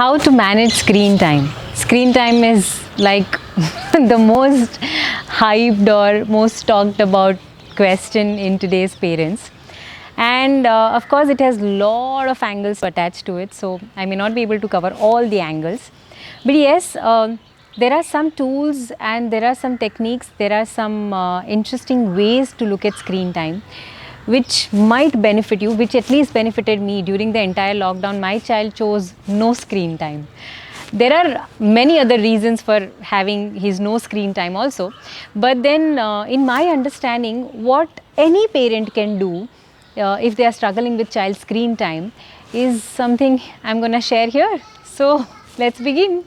How to manage screen time. Screen time is like the most hyped or most talked about question in today's parents. And of course, it has lot of angles attached to it. So I may not be able to cover all the angles. But yes, there are some tools and there are some techniques, there are some interesting ways to look at screen time, which might benefit you, which at least benefited me during the entire lockdown. My child chose no screen time. There are many other reasons for having his no screen time also, but then in my understanding, what any parent can do if they are struggling with child screen time is something I'm going to share here. So let's begin.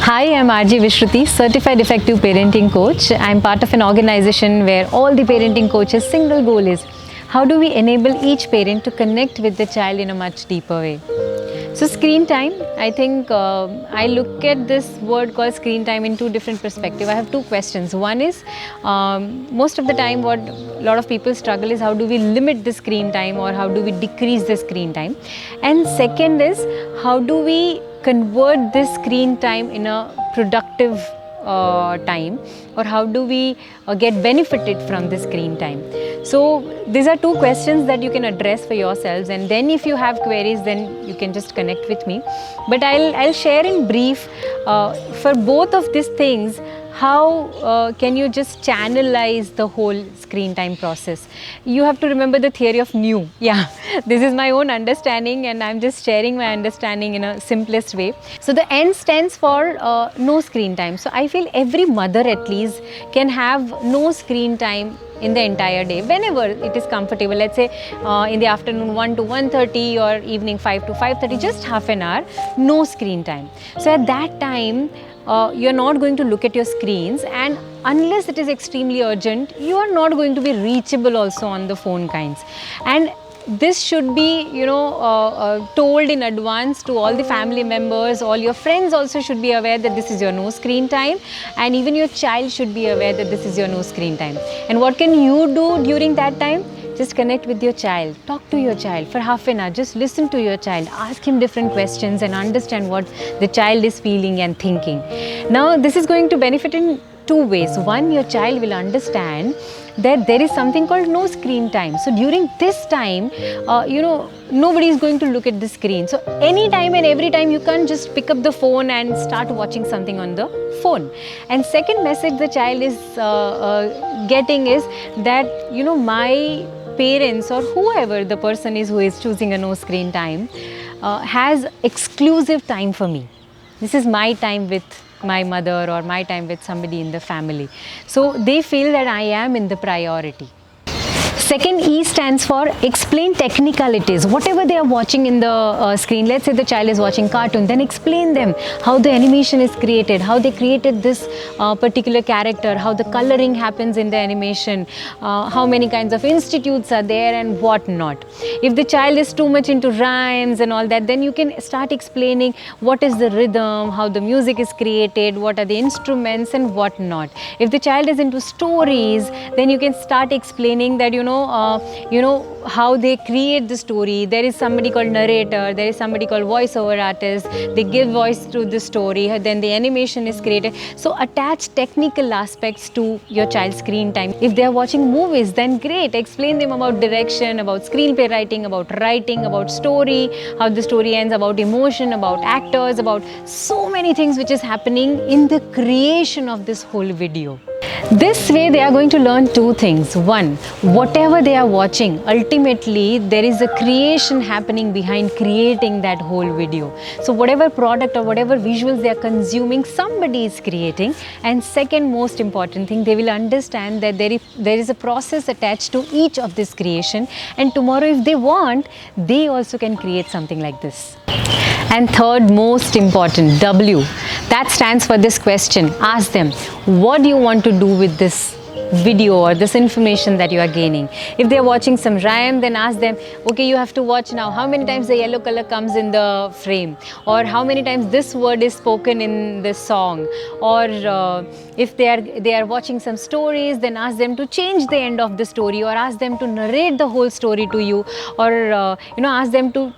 Hi, I'm RJ Vishruti, Certified Effective Parenting Coach. I'm part of an organization where all the parenting coaches' single goal is how do we enable each parent to connect with the child in a much deeper way. So screen time, I think I look at this word called screen time in two different perspectives. I have two questions. One is most of the time what a lot of people struggle is how do we limit the screen time or how do we decrease the screen time. And second is how do we convert this screen time in a productive time, or how do we get benefited from the screen time. So these are two questions that you can address for yourselves, and then if you have queries then you can just connect with me. But I'll share in brief for both of these things how can you just channelize the whole screen time process. You have to remember the theory of new. Yeah, this is my own understanding and I'm just sharing my understanding in a simplest way. So the N stands for no screen time. So I feel every mother at least can have no screen time in the entire day, whenever it is comfortable. Let's say in the afternoon 1 to 1:30 or evening 5 to 5:30, just half an hour, no screen time. So at that time, you're not going to look at your screens, and unless it is extremely urgent, you are not going to be reachable also on the phone kinds. And this should be, told in advance to all the family members. All your friends also should be aware that this is your no screen time, and even your child should be aware that this is your no screen time. And what can you do during that time? Just connect with your child, talk to your child for half an hour, just listen to your child, ask him different questions and understand what the child is feeling and thinking. Now this is going to benefit in two ways. One, your child will understand that there is something called no screen time. So during this time, nobody is going to look at the screen. So anytime and every time you can't just pick up the phone and start watching something on the phone. And second message the child is getting is that, my parents or whoever the person is who is choosing a no screen time has exclusive time for me. This is my time with my mother or my time with somebody in the family. So they feel that I am in the priority. Second E stands for explain technicalities. Whatever they are watching in the screen, let's say the child is watching cartoon, then explain them how the animation is created, how they created this particular character, how the coloring happens in the animation, how many kinds of institutes are there and what not. If the child is too much into rhymes and all that, then you can start explaining what is the rhythm, how the music is created, what are the instruments and what not. If the child is into stories, then you can start explaining that, how they create the story. There is somebody called narrator, there is somebody called voiceover artist, they give voice to the story, then the animation is created. So attach technical aspects to your child's screen time. If they are watching movies, then great, explain them about direction, about screenplay writing, about story, how the story ends, about emotion, about actors, about so many things which is happening in the creation of this whole video. This way they are going to learn two things. One, whatever they are watching, ultimately there is a creation happening behind creating that whole video. So whatever product or whatever visuals they are consuming, somebody is creating. And second most important thing, they will understand that there is a process attached to each of this creation, and tomorrow if they want, they also can create something like this. And third most important, W, that stands for this question. Ask them, what do you want to do with this video or this information that you are gaining. If they are watching some rhyme, then ask them, okay, you have to watch now how many times the yellow color comes in the frame, or how many times this word is spoken in this song. Or if they are watching some stories, then ask them to change the end of the story, or ask them to narrate the whole story to you, or ask them to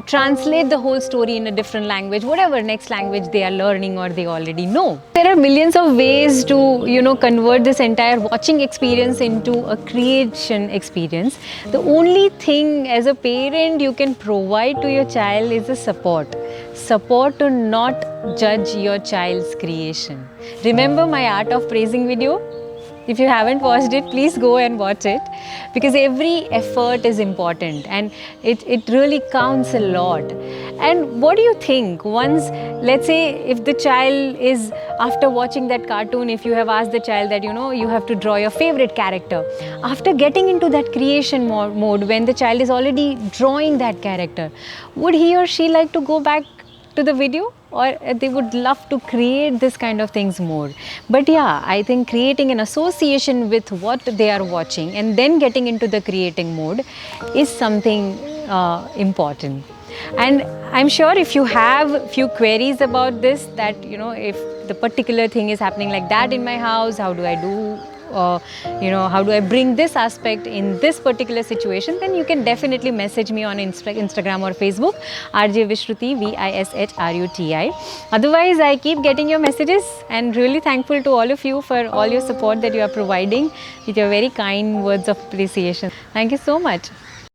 translate the whole story in a different language, whatever next language they are learning or they already know. There are millions of ways to convert this entire watching experience into a creation experience. The only thing as a parent you can provide to your child is the support to not judge your child's creation. Remember my Art of Praising video? If you haven't watched it, please go and watch it, because every effort is important and it really counts a lot. And what do you think, once, let's say, if the child is, after watching that cartoon, if you have asked the child that you have to draw your favorite character, after getting into that creation mode, when the child is already drawing that character, would he or she like to go back to the video, or they would love to create this kind of things more? But yeah, I think creating an association with what they are watching and then getting into the creating mode is something important. And I'm sure if you have few queries about this, that if the particular thing is happening like that in my house, how do I do, how do I bring this aspect in this particular situation, then you can definitely message me on Instagram or Facebook, RJ Vishruti, Vishruti. Otherwise, I keep getting your messages, and really thankful to all of you for all your support that you are providing with your very kind words of appreciation. Thank you so much.